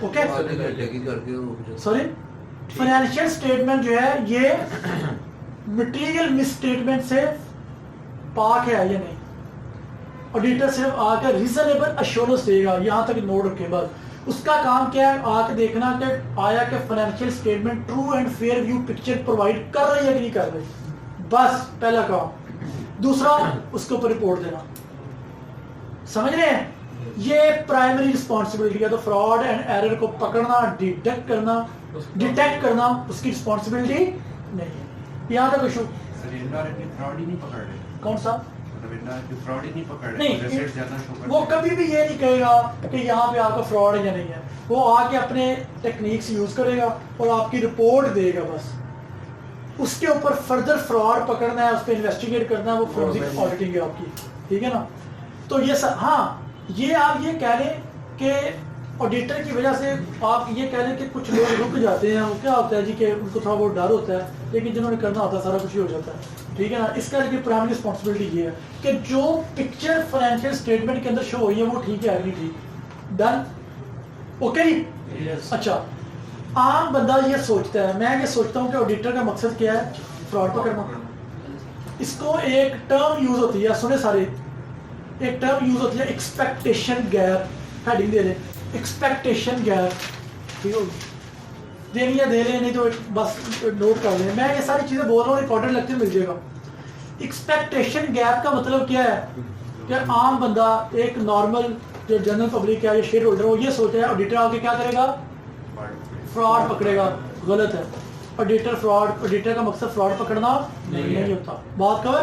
Okay sorry financial statement جو ہے یہ مٹیریل مس اسٹیٹمنٹ سے پاک ہے یا نہیں. آڈیٹر صرف آ کر ریزنیبل ایشورنس دے گا, یہاں تک نوٹ رکھے. بس اس کا کام کیا ہے, آ کے دیکھنا کہ آیا کہ financial statement true and fair view picture provide کر رہی ہے کہ نہیں کر رہی. بس پہلا کام. دوسرا اس کے اوپر رپورٹ دینا. سمجھ رہے ہیں, یہ پرائمری رسپانسبلٹی ہے. تو فراڈ اینڈ ایرر کو پکڑنا, ڈیٹیکٹ کرنا اس کی رسپانسبلٹی نہیں ہے. یہاں تک ایشو کون سا نہیں, وہ کبھی بھی یہ نہیں کہے گا کہ یہاں پہ آپ کا فراڈ ہے یا نہیں ہے. وہ آ کے اپنے ٹیکنیکس یوز کرے گا اور آپ کی رپورٹ دے گا. بس اس کے اوپر فردر فراڈ پکڑنا ہے, اس پہ انویسٹیگیٹ کرنا ہے, وہ فورنزک آڈیٹنگ ہے آپ کی. ٹھیک ہے نا. تو یہ ہاں, یہ آپ یہ کہہ لیں کہ آڈیٹر کی وجہ سے آپ یہ کہہ لیں کہ کچھ لوگ رک جاتے ہیں. وہ کیا ہوتا ہے جی کہ ان کو تھوڑا بہت ڈر ہوتا ہے, لیکن جنہوں نے کرنا ہوتا ہے سارا کچھ ہی ہو جاتا ہے. ٹھیک ہے نا. اس کا لیے پرائمری رسپانسبلٹی یہ ہے کہ جو پکچر فائنینشیل اسٹیٹمنٹ کے اندر شو ہوئی ہے وہ ٹھیک ہے نہیں ٹھیک. ڈن. اوکے جی. اچھا, عام بندہ یہ سوچتا ہے, میں یہ سوچتا ہوں کہ آڈیٹر کا مقصد کیا ہے, فراڈ پکڑنا. اس کو ایک ٹرم یوز ہوتی ہے, سنے سارے, ایک ٹرم یوز ہوتی ہے ایکسپیکٹیشن گیپ. ہیڈنگ دے لیں ایکسپیکٹیشن گیپ. ٹھیک ہوگی, دینی ہے دے لیں, نہیں تو بس نوٹ کر لیں. میں یہ ساری چیزیں بول رہا ہوں, ریکارڈڈ لیکچر مل جائے گا. ایکسپیکٹیشن گیپ کا مطلب کیا ہے کہ عام بندہ, ایک نارمل جو جنرل پبلک ہے یا شیئر ہولڈر, وہ یہ سوچ ہے آڈیٹر آ کے کیا کرے گا, فراڈ پکڑے گا. غلط ہے. آڈیٹر کا مقصد فراڈ پکڑنا نہیں ہوتا. بات کور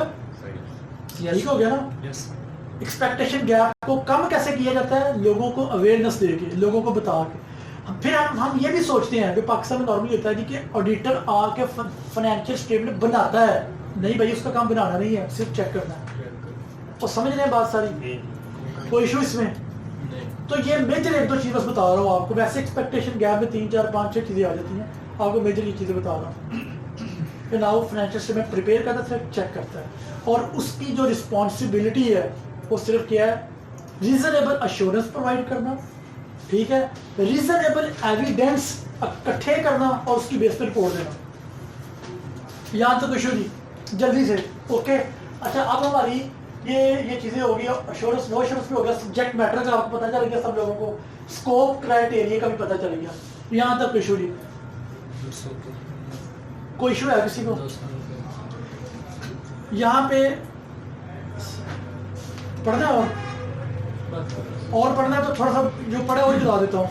ٹھیک ہو گیا نا. ایکسپیکٹیشن گیپ کو کم کیسے کیا جاتا ہے, لوگوں کو اویئرنیس دے کے, لوگوں کو بتا کے. پھر ہم یہ بھی سوچتے ہیں کہ پاکستان میں نارملی ہوتا ہے جی کہ آڈیٹر آ کے فائنینشیل اسٹیٹمنٹ بناتا ہے. نہیں بھائی, اس کا کام بنانا نہیں ہے, صرف چیک کرنا ہے. اور سمجھ لیں بات ساری, کوئی ایشو اس میں. تو یہ میجر ایک دو چیز بس بتا رہا ہوں آپ کو. ویسے ایکسپیکٹیشن گیپ میں 3 4 5 6 چیزیں آ جاتی ہیں, آپ کو میجر یہ چیزیں بتا رہا ہوں. کہ نہ وہ فائنینشیل اسٹیٹمنٹ پریپیئر کرتا ہے, صرف چیک کرتا ہے. اور اس کی جو رسپانسبلٹی ہے وہ صرف کیا ہے, ریزنیبل ایشورنس پرووائڈ کرنا. ٹھیک ہے, ریزنیبل ایویڈینس اکٹھے کرنا اور اس کی بیس پہ رپورٹ دینا. یہاں تک ایشو جی جلدی سے. اوکے. اچھا, اب ہماری یہ چیزیں ہو گئی. ایشورنس نو ایشورنس بھی ہو گیا. سبجیکٹ میٹر کا آپ کو پتہ چل گیا سب لوگوں کو. اسکوپ کرائٹیریا کا بھی پتہ چل گیا. یہاں تک ایشو جی. کوئی ایشو ہے کسی کو یہاں پہ پڑھنا ہے اور پڑھنا ہے تو تھوڑا سا جو پڑھا وہ بتا دیتا ہوں.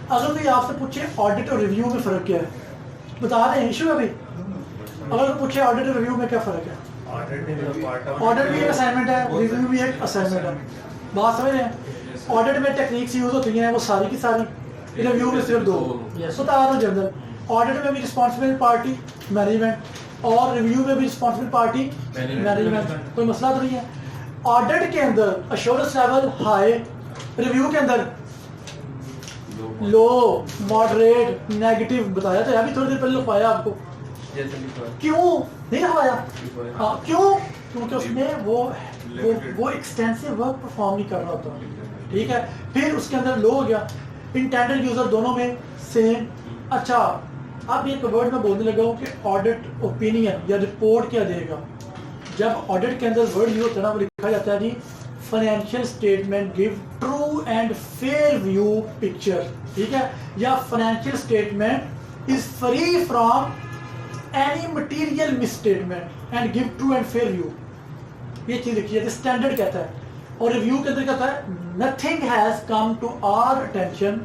اگر کوئی آپ سے پوچھے آڈٹ اور ریویو میں فرق کیا ہے, بتا دیں. ایشو ہے بھائی, اگر پوچھے آڈٹ اور ریویو میں کیا فرق ہے. آڈٹ بھی ایک اسائنمنٹ ہے, ریویو بھی ایک اسائنمنٹ ہے. بات سمجھ رہے ہیں. آڈٹ میں ٹیکنیکس یوز ہوتی ہیں وہ ساری کی ساری, ریویو میں صرف 2. بتا دو جنرل. آڈٹ میں بھی رسپانسبل پارٹی مینجمنٹ اور ریویو میں بھی رسپانسبل پارٹی مینجمنٹ. کوئی مسئلہ تو نہیں ہے. آڈٹ کے اندر ایشورنس لیول ہائی, ریویو کے اندر لو, ماڈریٹ, نیگیٹو. بتایا تو ابھی تھوڑی دیر پہلے لکھوایا آپ کو. کیوں نہیں لکھوایا؟ کیوں؟ کیونکہ اس میں وہ ایکسٹینسو ورک پرفارم نہیں کر رہا ہوتا. ٹھیک ہے. پھر اس کے اندر لو ہو گیا. انٹینڈڈ یوزر دونوں میں سیم. اچھا, اب ایک ورڈ میں بولنے لگا ہوں کہ آڈٹ اوپینین یا رپورٹ کیا دے گا. جب آڈٹ کے اندر ورڈ یوز ہوتا ہے نا, وہ لکھا جاتا ہے جی financial statement give true and fair view picture. ٹھیک ہے. یا financial statement is free from any material misstatement and give true and fair view. یہ چیز لکھی جاتی ہے, اسٹینڈرڈ کہتا ہے. اور ریویو کے اندر کہتا ہے nothing has come to our attention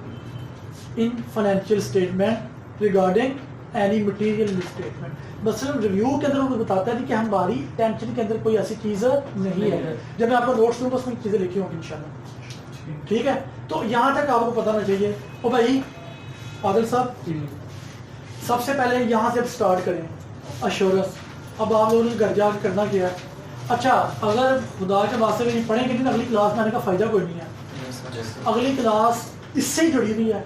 in financial statement regarding any material misstatement. بس صرف ریویو کے اندر وہ بتاتا ہے کہ ہماری ٹینشن کے اندر کوئی ایسی چیز نہیں ہے. جب میں آپ کو نوٹس دوں گا اس میں چیزیں لکھی ہوں گی انشاءاللہ. ٹھیک ہے. تو یہاں تک آپ کو پتہ ہونا چاہیے. او بھائی عادل صاحب, سب سے پہلے یہاں سے اب سٹارٹ کریں ایشورنس. اب آپ لوگوں نے گھر جا کے کرنا کیا ہے. اچھا, اگر خدا کے واسطے میں پڑھیں گے نہیں, اگلی کلاس میں آنے کا فائدہ کوئی نہیں ہے. اگلی کلاس اس سے ہی جڑی ہوئی ہے.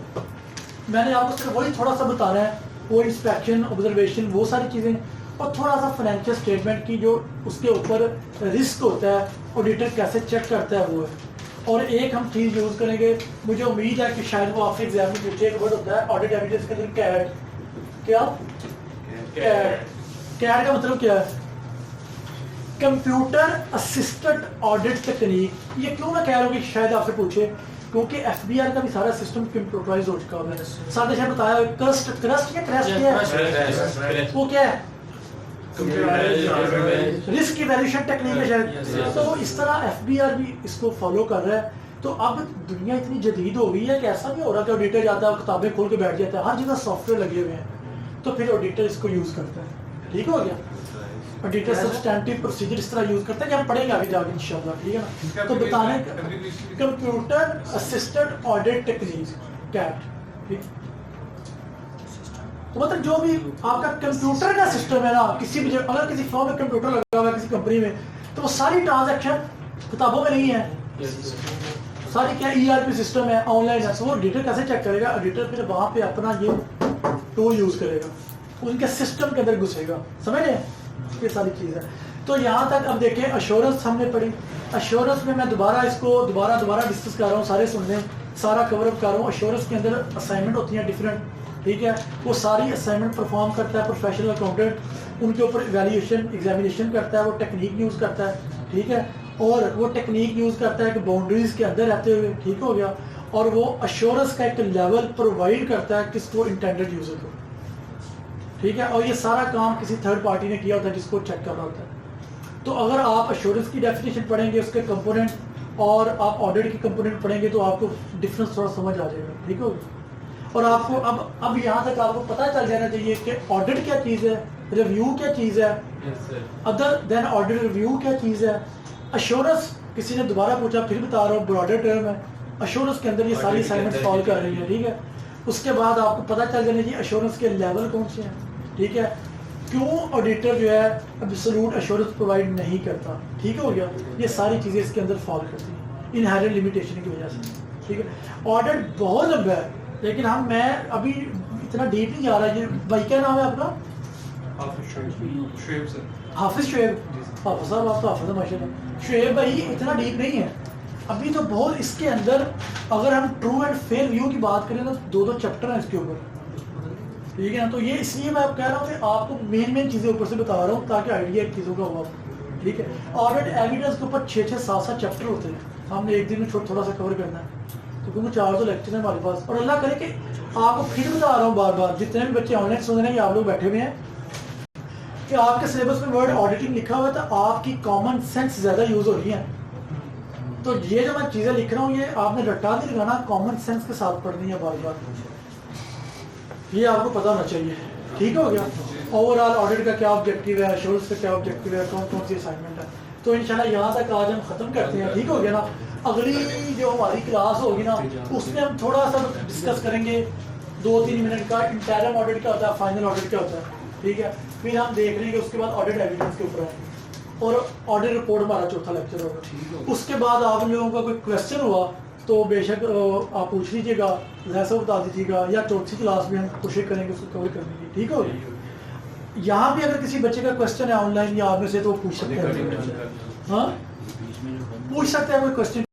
میں نے آپ کو صرف وہی تھوڑا سا بتانا ہے, وہ انسپیکشن, آبزرویشن, وہ ساری چیزیں, اور تھوڑا سا فائنینشیل اسٹیٹمنٹ کی جو اس کے اوپر رسک ہوتا ہے, آڈیٹر کیسے چیک کرتا ہے وہ ہے. اور ایک ہم چیز یوز کریں گے, مجھے امید ہے کہ شاید وہ آپ سے ایگزام میں پوچھے, ایک ورڈ ہوتا ہے آڈٹ ایویڈنس کے اندر کیڈ. کیا کیڈ کا مطلب کیا ہے؟ Computer assisted audit technique. یہ کیوں میں کہہ رہا ہوں کہ شاید آپ سے پوچھے, کیونکہ ایف بی آر کا بھی سارا سسٹم کمپیوٹرائز ہو چکا ہے. ساتھ ہی بتایا کرسٹ یا کریسٹ کیا ہے, وہ کیا ہے رسک ایویلیوشن ٹیکنیک ہے شاید. تو اس طرح ایف بی آر بھی اس کو فالو کر رہا ہے. تو اب دنیا اتنی جدید ہو گئی ہے کہ ایسا نہیں ہو رہا کہ آڈیٹر جاتا ہے کتابیں کھول کے بیٹھ جاتا ہے, ہر جگہ سافٹ ویئر لگے ہوئے ہیں, تو پھر آڈیٹر اس کو یوز کرتا ہے. ٹھیک ہو گیا, آڈیٹر سبسٹینٹیو پروسیجر اس طرح یوز کرتا ہے کہ ہم پڑھیں گے آگے جا کے انشاءاللہ. ٹھیک ہے نا, تو بتانے computer assisted audit technique CAAT. تو مطلب جو بھی آپ کا کمپیوٹر کا سسٹم ہے نا, کسی بھی اگر کسی فارم میں کمپیوٹر لگا ہوا ہے کسی کمپنی میں, تو وہ ساری ٹرانزیکشن کتابوں میں نہیں ہے, ساری کیا ای آر پی سسٹم ہے, آن لائن ہے. تو وہ ایڈیٹر کیسے چیک کرے گا؟ ایڈیٹر پھر وہاں پہ اپنا یہ ٹول یوز کرے گا, ان کے سسٹم کے اندر گھسے گا. سمجھ رہے ہیں یہ ساری چیز ہے. تو یہاں تک اب دیکھیں ایشورنس ہم نے پڑھی. ایشورنس میں دوبارہ اس کو دوبارہ ڈسکس کر رہا ہوں, سارے سن لیں, سارا کور اپ کر رہا ہوں. ایشورنس کے اندر اسائنمنٹ ہوتی ہیں ڈفرینٹ. ٹھیک ہے, وہ ساری اسائنمنٹ پرفارم کرتا ہے پروفیشنل اکاؤنٹنٹ, ان کے اوپر ایویلیویشن ایگزامینیشن کرتا ہے, وہ ٹیکنیک یوز کرتا ہے. ٹھیک ہے, اور وہ ٹیکنیک یوز کرتا ہے کہ باؤنڈریز کے اندر رہتے ہوئے. ٹھیک ہو گیا, اور وہ ایشورنس کا ایک لیول پرووائڈ کرتا ہے کس کو, انٹینڈڈ یوزر کو. ٹھیک ہے, اور یہ سارا کام کسی تھرڈ پارٹی نے کیا ہوتا ہے جس کو چیک کرنا ہوتا ہے. تو اگر آپ ایشورنس کی ڈیفینیشن پڑھیں گے, اس کے کمپوننٹ, اور آپ آڈٹ کی کمپوننٹ پڑھیں گے, تو آپ کو ڈفرینس تھوڑا سمجھ آ جائے گا. ٹھیک ہو گیا, اور آپ کو اب یہاں تک آپ کو پتہ چل جانا چاہیے کہ آڈٹ کیا چیز ہے, ریویو کیا چیز ہے, ادر دین آڈٹ ریویو کیا چیز ہے. ایشورنس کسی نے دوبارہ پوچھا, پھر بتا رہا ہوں, براڈر ٹرم ہے. ایشورنس کے اندر یہ ساری اسائنمنٹ فالو کر رہی ہے. ٹھیک ہے, اس کے بعد آپ کو پتہ چل جانا چاہیے ایشورنس کے لیول کون سے ہیں. ٹھیک ہے, کیوں آڈیٹر جو ہے ایبسولوٹ ایشورنس پرووائڈ نہیں کرتا. ٹھیک ہو گیا, یہ ساری چیزیں اس کے اندر فال کرتی ہیں انہیرنٹ لمیٹیشن کی وجہ سے. ٹھیک ہے, آڈٹ بہت لمبا ہے, لیکن میں ابھی اتنا ڈیپ نہیں جا رہا. یہ بھائی کیا نام ہے آپ کا؟ حافظ شعیب. حافظ صاحب آپ تو حافظ ہیں ماشاء اللہ. شعیب بھائی اتنا ڈیپ نہیں ہے ابھی تو بہت. اس کے اندر اگر ہم ٹرو اینڈ فیئر ویو کی بات کریں تو 2 چیپٹر ہیں اس کے اوپر. ٹھیک ہے نا, تو یہ اس لیے میں کہہ رہا ہوں کہ آپ کو مین چیزیں اوپر سے بتا رہا ہوں تاکہ آئیڈیا ایک چیزوں کا ہوا. ٹھیک ہے, آڈٹ ایویڈنس کے اوپر 6 7 چیپٹر ہوتے ہیں. ہم نے ایک دن میں تھوڑا سا کور کرنا ہے, تو کیونکہ 4 تو لیکچر ہیں ہمارے پاس. اور اللہ کرے کہ آپ کو پھر بتا رہا ہوں بار بار, جتنے بھی بچے آن لائن سن رہے ہیں, آپ لوگ بیٹھے ہوئے ہیں, کہ آپ کے سلیبس میں ورڈ آڈیٹنگ لکھا ہوا ہے, تو آپ کی کامن سینس زیادہ یوز ہو رہی ہیں. تو یہ جو میں چیزیں لکھ رہا ہوں, یہ آپ نے رٹا نہیں لگانا, کامن سینس کے ساتھ پڑھنی ہے بار بار. یہ آپ کو پتہ ہونا چاہیے. ٹھیک ہو گیا, اوور آل آڈٹ کا کیا آبجیکٹیو ہے, ایشورنس کا کیا آبجیکٹیو ہے, کون سی اسائنمنٹ ہے. تو انشاءاللہ یہاں تک آج ہم ختم کرتے ہیں. ٹھیک ہو گیا نا. اگلی جو ہماری کلاس ہوگی نا, اس میں ہم تھوڑا سا ڈسکس کریں گے 2-3 منٹ کا, انٹرم آڈٹ کیا ہوتا ہے, فائنل آڈٹ کیا ہوتا ہے. ٹھیک ہے, پھر ہم دیکھ لیں گے اس کے بعد آڈٹ ایویڈنس کے اوپر ہے, اور آڈٹ رپورٹ ہمارا چوتھا لیکچر ہوگا. اس کے بعد آپ لوگوں کا کوئی کویشچن ہوا تو بے شک آپ پوچھ لیجیے گا, ایسا بتا دیجیے گا, یا چوتھی کلاس میں ہم کوشش کریں گے اس کو کور کرنے کی. ٹھیک ہو گیا. یہاں بھی اگر کسی بچے کا کویشچن ہے آن لائن یا آپ میں سے, تو وہ پوچھ سکتے ہیں. ہاں پوچھ سکتے ہیں کوئی کویشچن.